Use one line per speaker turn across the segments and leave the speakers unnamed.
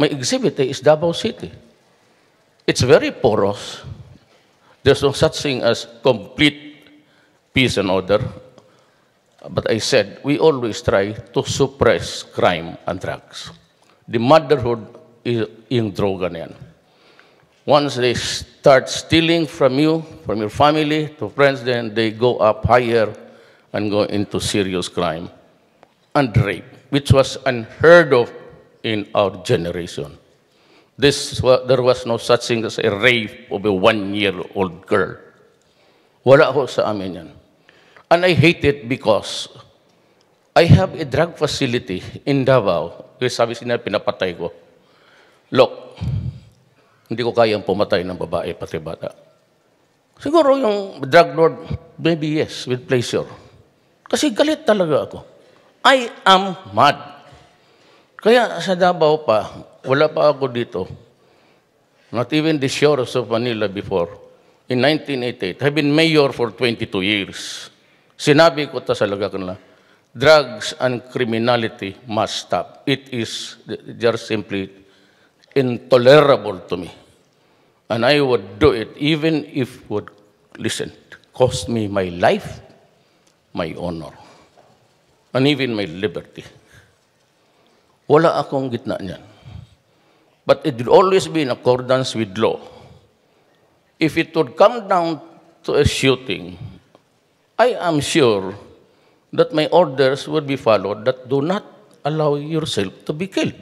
My exhibit A is Davao City. It's very porous. There's no such thing as complete peace and order. But I said, we always try to suppress crime and drugs. The motherhood is yung droga na yan. Once they start stealing from you, from your family, to friends, then they go up higher and go into serious crime and rape, which was unheard of in our generation. There was no such thing as a rape of a 1-year-old girl. Wala ho sa amin yan. And I hate it because I have a drug facility in Davao. Kasi sabi sila, pinapatay ko. Look, hindi ko kayang pumatay ng babae pati bata. Siguro yung drug lord, maybe yes, with pleasure. Kasi galit talaga ako. I am mad. Kaya sa Davao pa, wala pa ako dito. Not even the shores of Manila before. In 1988, I've been mayor for 22 years. Sinabi ko ta sa Lagacan, drugs and criminality must stop. It is just simply intolerable to me. And I would do it even if it would, listen, cost me my life, my honor, and even my liberty. Wala akong gitna niyan. But it would always be in accordance with law. If it would come down to a shooting, I am sure that my orders would be followed that do not allow yourself to be killed.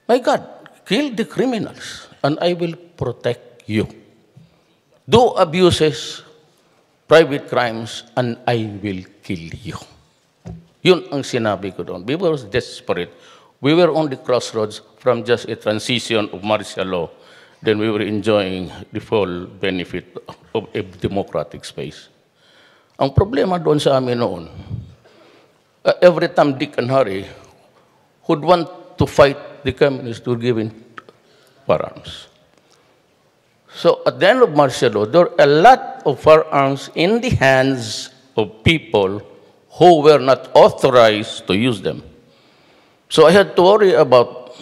My God, kill the criminals and I will protect you. Do abuses, private crimes, and I will kill you. Yun ang sinabi ko doon. We were desperate. We were on the crossroads from just a transition of martial law. Then we were enjoying the full benefit of a democratic space. Ang problema doon sa amin noon, every time Dick and Harry would want to fight the communists were given firearms. So at the end of martial law, there were a lot of firearms in the hands of people who were not authorized to use them. So I had to worry about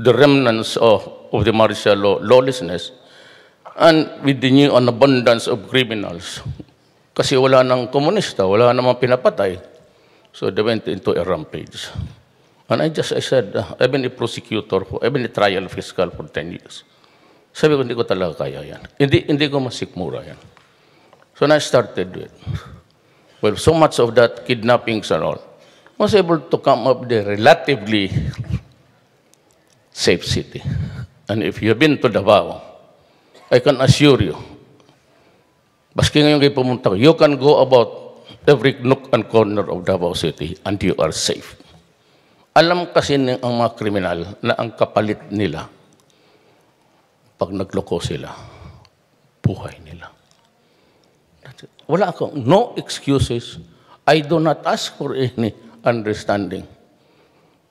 the remnants of the martial law, lawlessness, and with the new abundance of criminals. Kasi wala nang komunista, wala namang pinapatay. So they went into a rampage. And I said, I've been a prosecutor, I've been a trial fiscal for 10 years. Sabi ko, hindi ko talaga kaya yan. Hindi ko masikmura yan. So I started with, well, so much of that kidnappings and all, was able to come up with a relatively safe city. And if you've been to Davao, I can assure you, baski ngayon kayo pumunta ko, you can go about every nook and corner of Davao City and you are safe. Alam kasi ng mga kriminal na ang kapalit nila, pag nagloko sila, buhay nila. Wala akong, no excuses. I do not ask for any understanding.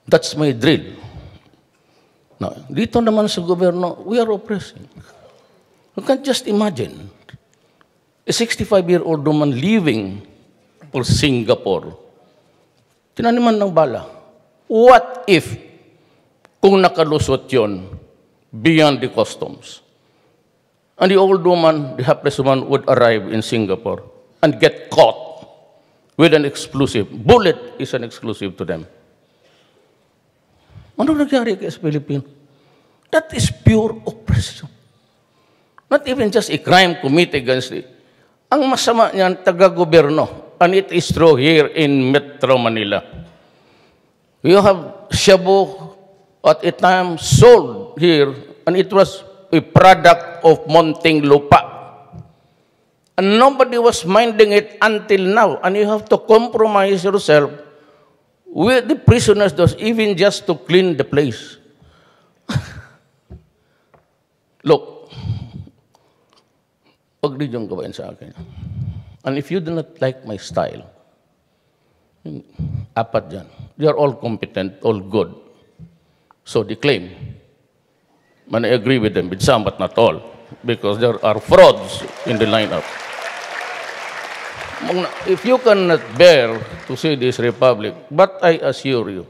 That's my drill. Now, dito naman sa gobyerno, we are oppressing. You can't just imagine a 65-year-old woman leaving for Singapore. Tinaniman ng bala. What if, kung nakalusot yon beyond the customs, and the old woman, the hapless woman, would arrive in Singapore and get caught with an explosive. Bullet is an exclusive to them. Ano nangyari kay sa Pilipino? That is pure oppression. Not even just a crime committed against it. Ang masama niyan, taga-gobyerno. And it is true here in Metro Manila. You have shabu at a time sold here, and it was a product of Muntinlupa. And nobody was minding it until now. And you have to compromise yourself with the prisoners, even just to clean the place. Look, huwag ninyong gawain sa akin. And if you do not like my style, apat dyan. They are all competent, all good. So they claim. And I agree with them, with some, but not all. Because there are frauds in the lineup. If you cannot bear to see this republic, but I assure you,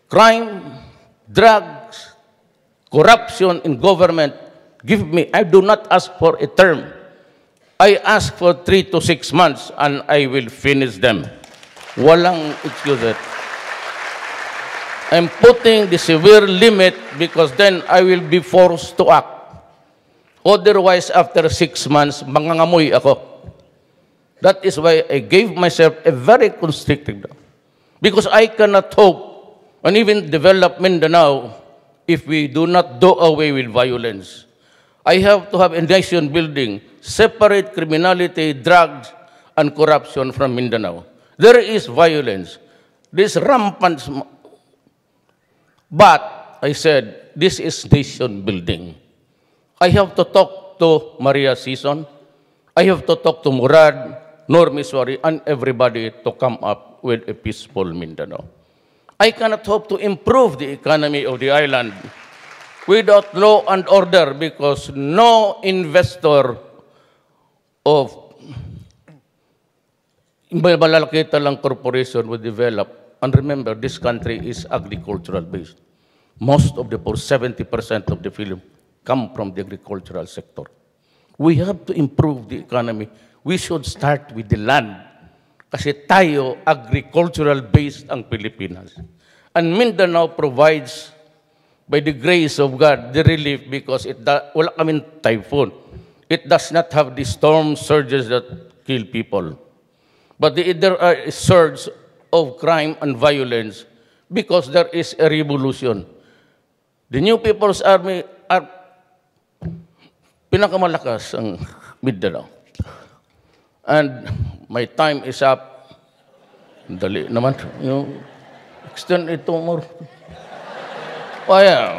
crime, drugs, corruption in government, give me. I do not ask for a term. I ask for 3 to 6 months and I will finish them. Walang excuse. I'm putting the severe limit because then I will be forced to act. Otherwise, after 6 months, mangangamoy ako. That is why I gave myself a very constricted. Because I cannot hope and even develop Mindanao if we do not do away with violence. I have to have a nation building, separate criminality, drugs, and corruption from Mindanao. There is violence. This rampant. But I said, this is nation building. I have to talk to Maria Sison. I have to talk to Murad, Normiswari, and everybody to come up with a peaceful Mindanao. I cannot hope to improve the economy of the island without law and order because no investor of malalaki talang corporation will develop. And remember, this country is agricultural based. Most of the poor, 70% of the film, come from the agricultural sector. We have to improve the economy. We should start with the land. Kasi tayo, agricultural-based ang Pilipinas. And Mindanao provides, by the grace of God, the relief because wala kaming typhoon. It does not have the storm surges that kill people. But there are a surge of crime and violence because there is a revolution. The New People's Army are pinakamalakas ang Mindanao. And my time is up. Dali naman. Yung extend ito more. Kaya,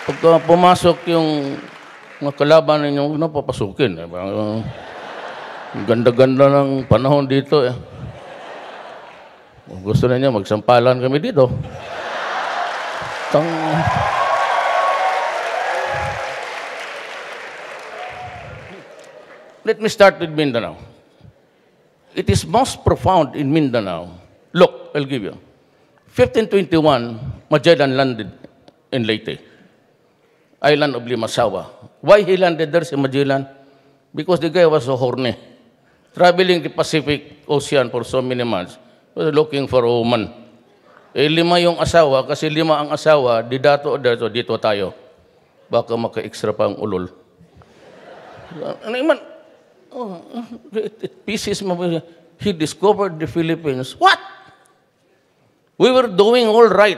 pagka pumasok yung mga kalaban ninyo, papasukin. Ganda-ganda ng panahon dito. Kung gusto niya, magsampalan kami dito. Let me start with Mindanao. It is most profound in Mindanao. Look, I'll give you. 1521, Magellan landed in Leyte, island of Limasawa. Why he landed there, si Magellan? Because the guy was so horny. Traveling the Pacific Ocean for so many months, was looking for a woman. 5 yung asawa, kasi 5 ang asawa, dito tayo. Baka maka-extra pa ang ulol. It pieces mo. He discovered the Philippines. What? We were doing all right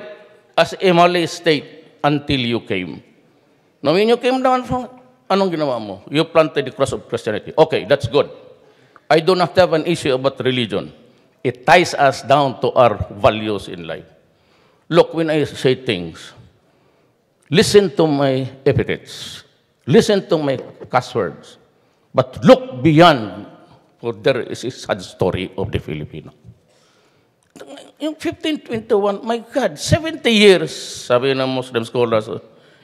as a Malay state until you came. Now when you came down from, anong ginawa mo? You planted the cross of Christianity. Okay, that's good. I do not have an issue about religion. It ties us down to our values in life. Look, when I say things, listen to my epithets. Listen to my cuss words. But look beyond, for there is a sad story of the Filipino. In 1521, my God, 70 years, sabi ng Muslim scholars,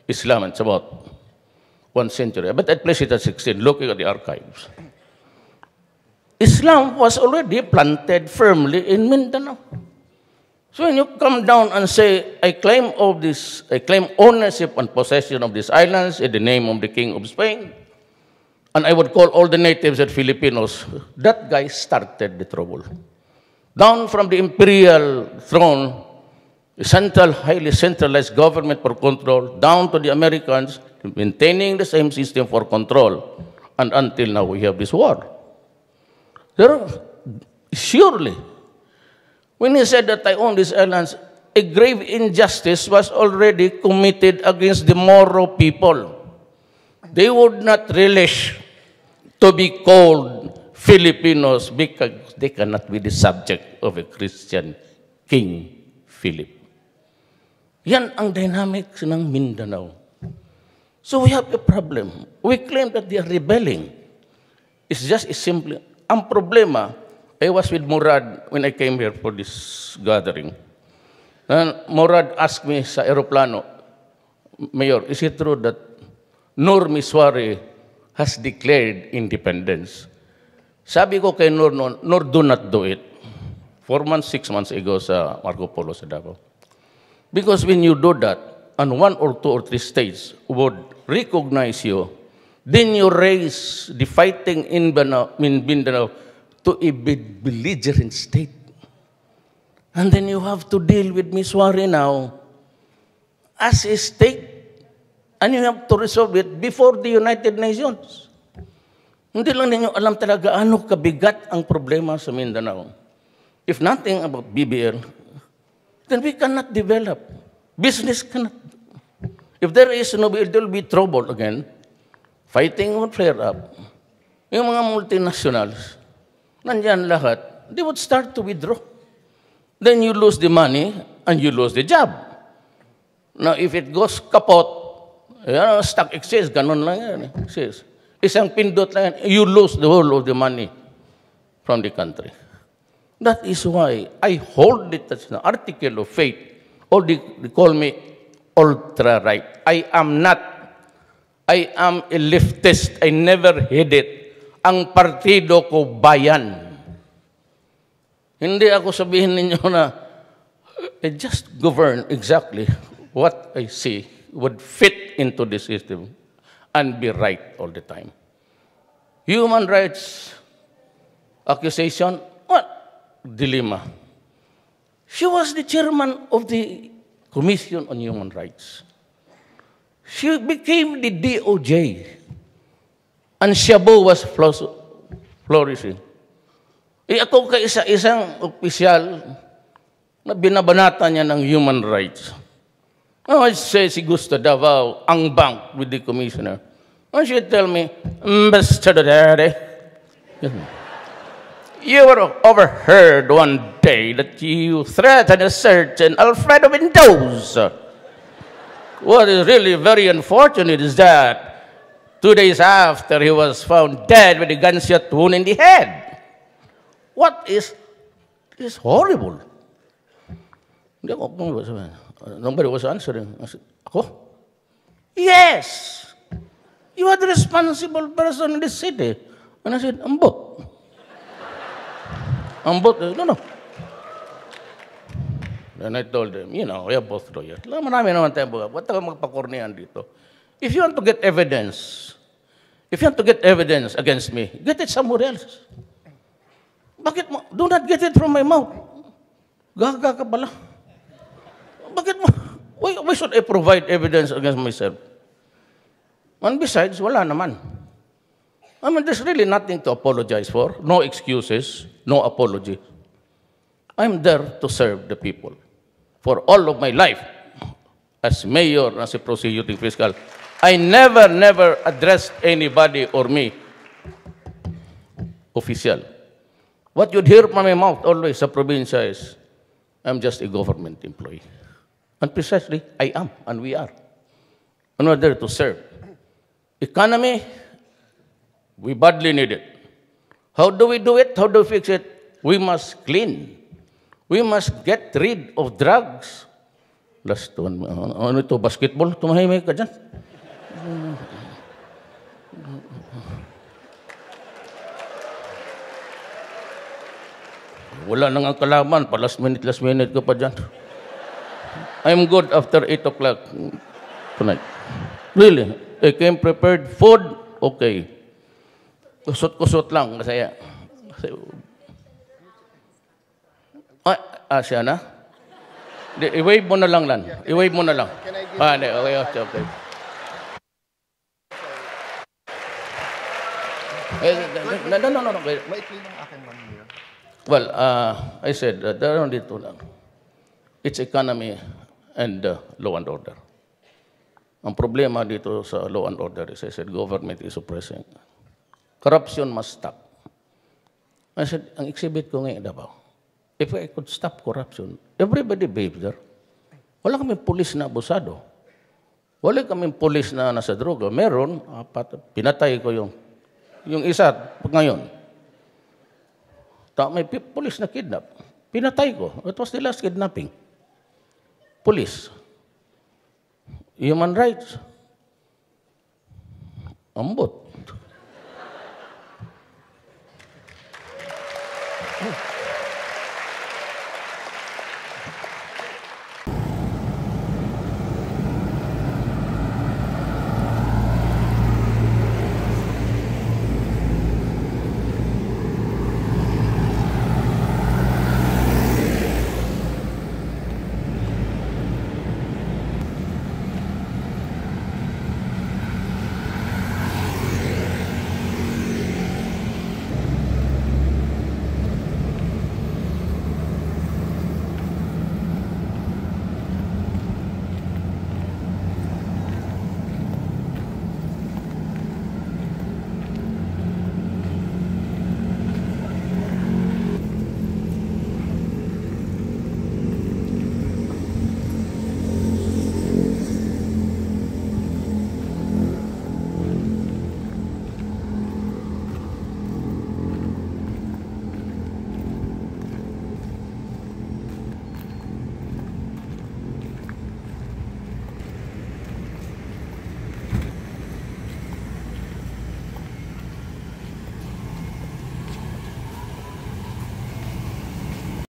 Islam, it's about 1 century. But I place it at 16, looking at the archives. Islam was already planted firmly in Mindanao. So when you come down and say, I claim ownership and possession of these islands in the name of the King of Spain, and I would call all the natives and Filipinos, that guy started the trouble. Down from the imperial throne, the highly centralized government for control, down to the Americans, maintaining the same system for control. And until now, we have this war. Surely, when he said that I own these islands, a grave injustice was already committed against the Moro people. They would not relish to be called Filipinos because they cannot be the subject of a Christian King Philip. Yan ang dynamics ng Mindanao. So we have a problem. We claim that they are rebelling. It's just simply, ang problema, I was with Murad when I came here for this gathering. And Murad asked me sa aeroplano, Mayor, is it true that Normiswari has declared independence? Sabi ko kay Nur noon, Nur, do not do it. 4 months, 6 months ago sa Marco Polo sa Davao. Because when you do that, and 1 or 2 or 3 states would recognize you, then you raise the fighting in Mindanao to a belligerent state. And then you have to deal with Miswari now as a state, and you have to resolve it before the United Nations. Hindi lang ninyo alam talaga ano kabigat ang problema sa Mindanao. If nothing about BBL, then we cannot develop. Business cannot. If there is no BBL, there will be trouble again. Fighting would flare up. Yung mga multinationals, nandyan lahat, they would start to withdraw. Then you lose the money and you lose the job. Now, if it goes kapot, stock exchange, ganun lang yan. Isang pindot lang yan, you lose the whole of the money from the country. That is why I hold it as an article of faith, or they call me ultra-right. I am not. I am a leftist. I never hid it. Ang partido ko bayan. Hindi ako sabihin ninyo na I just govern exactly what I see would fit into the system and be right all the time. Human rights accusation, what? Dilemma. She was the chairman of the Commission on Human Rights. She became the DOJ. And Shabu was flourishing. Ako isang opisyal na binabanata niya ng human rights. I say si Gusto Davao, ang bank with the commissioner. And she tell me, Mr. Duterte, you were overheard one day that you threatened a certain Alfredo Mendoza. What is really very unfortunate is that 2 days after he was found dead with a gunshot wound in the head. What is horrible? Nobody was answering. I said, ako? Yes! You are the responsible person in this city. And I said, ambot. No. Then I told them, we are both lawyers. Marami naman tayo buka. Ba't tayo magpakornihan dito? If you want to get evidence against me, get it somewhere else. Bakit mo? Do not get it from my mouth. Gaga ka pala. Bakit mo? Why should I provide evidence against myself? And besides, wala naman. I mean, there's really nothing to apologize for. No excuses, no apology. I'm there to serve the people. For all of my life, as mayor, as a prosecuting fiscal, I never addressed anybody or me, official. What you'd hear from my mouth always sa probinsya is, I'm just a government employee. And precisely, I am, and we are. And we're there to serve. Economy, we badly need it. How do we do it? How do we fix it? We must clean. We must get rid of drugs. Last one, ano ito, basketball? Tumahimik ka dyan. Wala nang ang kalaman, pa last minute ka pa dyan. I'm good after 8 o'clock tonight. Really, I came prepared. Food, okay. Kusot-kusot lang, masaya. Siya na? I-wave mo na lang, Lan. I-wave mo na lang. Okay. No.
Maikli ng akin, Ma'am Mayor.
Well, I said, dito lang. It's economy and law and order. Ang problema dito sa law and order is, I said, government is suppressing. Corruption must stop. I said, ang exhibit ko ngayon, Davao, if I could stop corruption, everybody behaves there. Wala kaming pulis na abusado. Wala kaming pulis na nasa droga. Meron, pinatay ko yung isa ngayon. May pulis na kidnap. Pinatay ko. It was the last kidnapping. Police. Human rights. Ambot.